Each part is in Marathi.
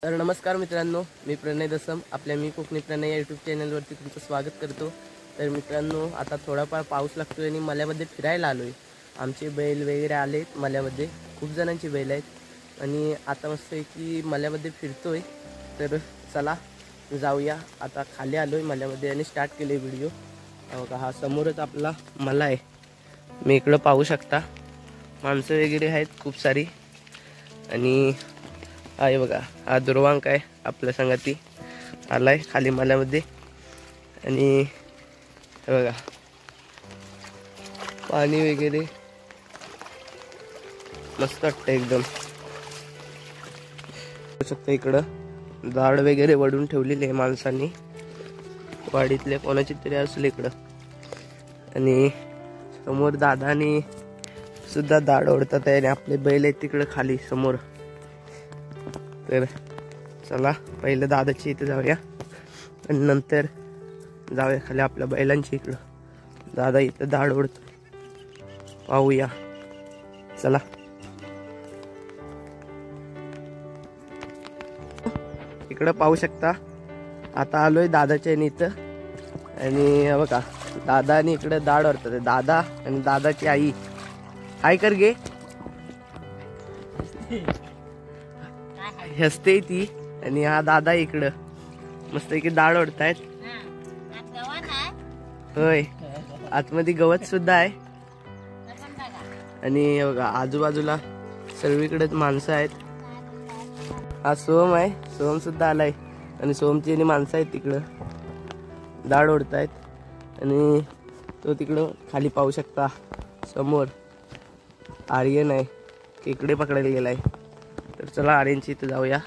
तर नमस्कार मित्रांनो, मी प्रणय दसम आपल्या मी कोकणी प्रणय या यूट्यूब चॅनलवरती तुमचं स्वागत करतो। तर मित्रांनो, आता थोडाफार पाऊस लागतो आणि मल्यामध्ये फिरायला आलोय। आमचे बैल वगैरे आलेत मल्यामध्ये, खूप जणांची बैल आहेत आणि आता मस्त आहे की मल्यामध्ये फिरतोय। तर चला जाऊया, आता खाली आलोय मल्यामध्ये आणि स्टार्ट केले व्हिडिओ। बघा, हा समोरच आपला मला आहे, मी इकडं पाहू शकता माणसं वगैरे आहेत खूप सारी। आणि आहे बघा, हा दुर्वांक आहे आपल्या संगती आलाय खाली मल्यामध्ये। आणि हे बघा पाणी वगैरे मस्त वाटतं एकदम। बघू शकता इकडं झाड वगैरे वडून ठेवलेले आहे माणसांनी, वाडीतले कोणाची तरी असेल इकडं। आणि समोर दादानी सुद्धा दाढ ओढतात आहे आणि आपले बैल आहेत तिकडं खाली समोर। तर चला पहिले दादाची इथे जाऊया आणि नंतर जाऊया खाली आपल्या बैलांची इकडं। दादा इथं दाढ ओढतोय, पाहूया चला। इकडं पाहू शकता, आता आलोय दादाच्या इथं आणि बघा दादा आणि इकडे दाढ ओढतात दादा आणि दादाची आई। हाय कर गे, हसते ती। आणि हा दादा इकडं मस्त की दाढ ओढतायत। होय, आतमध्ये गवत सुद्धा आहे। आणि बघा आजूबाजूला सर्वीकडेच माणसं आहेत। हा सोम आहे, सोम सुद्धा आलाय आणि सोमची आणि माणसं आहेत तिकडं दाढ ओढतायत। आणि तो तिकडं खाली पाहू शकता समोर आर्यन आहे, खेकडे पकडायला गेलाय। तर चला आर्यनची इथं जाऊया,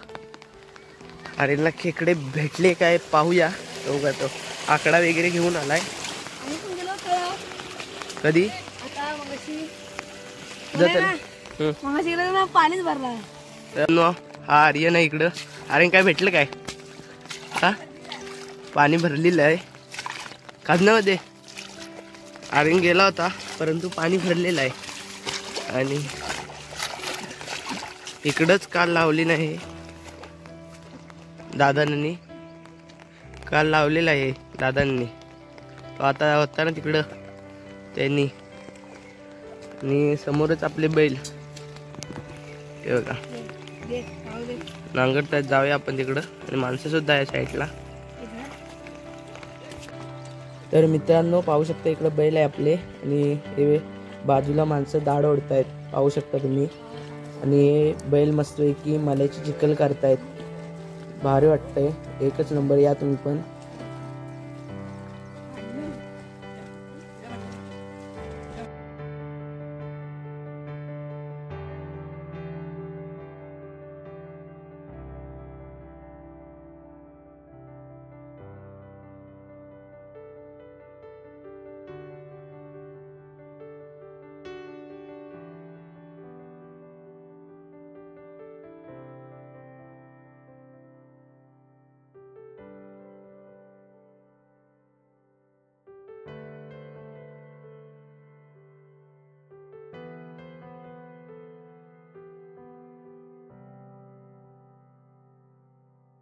आर्यनला खेकडे भेटले काय पाहूया। तो आकडा वगैरे घेऊन आलाय। कधी पाणीच भरला। हा आर्यन आहे इकडं। आर्यन काय भेटलं काय? हा पाणी भरलेलं आहे खाजनामध्ये। आर्यन गेला होता परंतु पाणी भरलेलं आहे। आणि इकडंच काल लावली नाही दादांनी, काल लावलेला आहे दादांनी, तो आता होता ना तिकडं त्यांनी। आणि समोरच आपले बैल हे बघा नांगरतात, जाऊया आपण तिकडं। आणि माणसं सुद्धा आहे साईडला। तर मित्रांनो पाहू शकता इकडं बैल आहे आपले आणि हे बाजूला माणसं दाढ ओढतायत, पाहू शकता तुम्ही। आणि बैल मस्तपैकी मल्याची चिखल करतायत, भारी वाटतंय, एकच नंबर। या तुम्ही पण।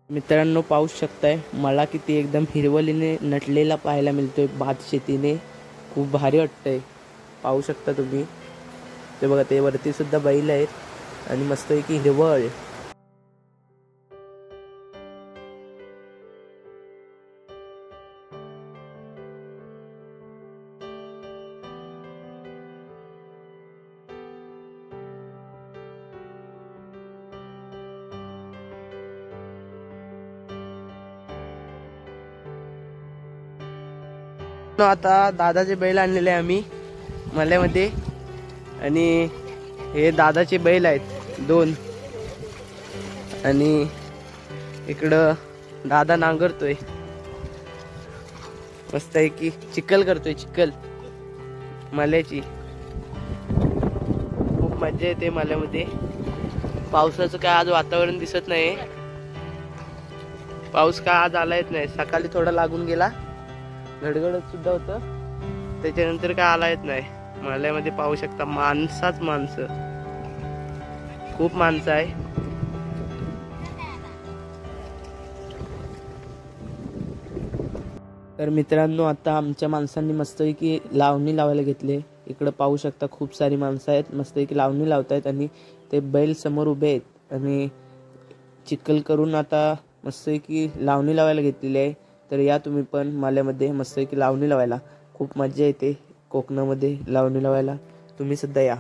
मित्रांनो पाहू शकताय मला किती एकदम हिरवलीने नटलेला पाहायला मिळतोय भात शेतीने, खूप भारी वाटतंय। पाहू शकता तुम्ही, ते बघा ते वरती सुद्धा बैल आहेत आणि मस्त की हिरवळ। आता दादाचे बैल आणलेले आम्ही मल्यामध्ये आणि हे दादाचे बैल आहेत 2। आणि इकडं दादा नांगरतोय, मस्त आहे की चिखल करतोय, चिखल मल्याची। खूप मजा येते मल्यामध्ये। पावसाचं काय आज वातावरण दिसत नाही, पाऊस काय आज आलाच नाही। सकाळी थोडा लागून गेला, गडगडत सुद्धा होतं, त्याच्यानंतर काय आला येत नाही। मल्यामध्ये पाहू शकता माणसाच माणसं, खूप माणसं आहे। तर मित्रांनो, आता आमच्या माणसांनी मस्तपैकी लावणी लावायला घेतले. इकडं पाहू शकता खूप सारी माणसं आहेत, मस्तपैकी लावणी लावतायत आणि ते बैल समोर उभे आहेत आणि चिखल करून आता मस्तपैकी लावणी लावायला घेतलेली आहे. तर या तुम्ही पण माल्यामध्ये मस्तपैकी लावणी लावायला. खूप मजा येते कोकणामध्ये लावणी लावायला, तुम्ही सुद्धा या.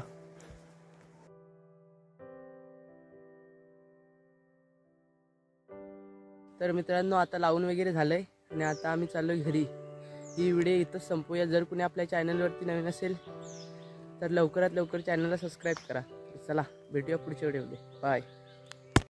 तर मित्रांनो, आता लावून वगैरे झालंय आणि आता आम्ही चाललोय घरी. ही व्हिडिओ इथंच संपूया. जर कुणी आपल्या चॅनलवरती नवीन असेल तर लवकरात लवकर चॅनलला सबस्क्राईब करा. चला भेटूया पुढच्या व्हिडिओमध्ये. बाय.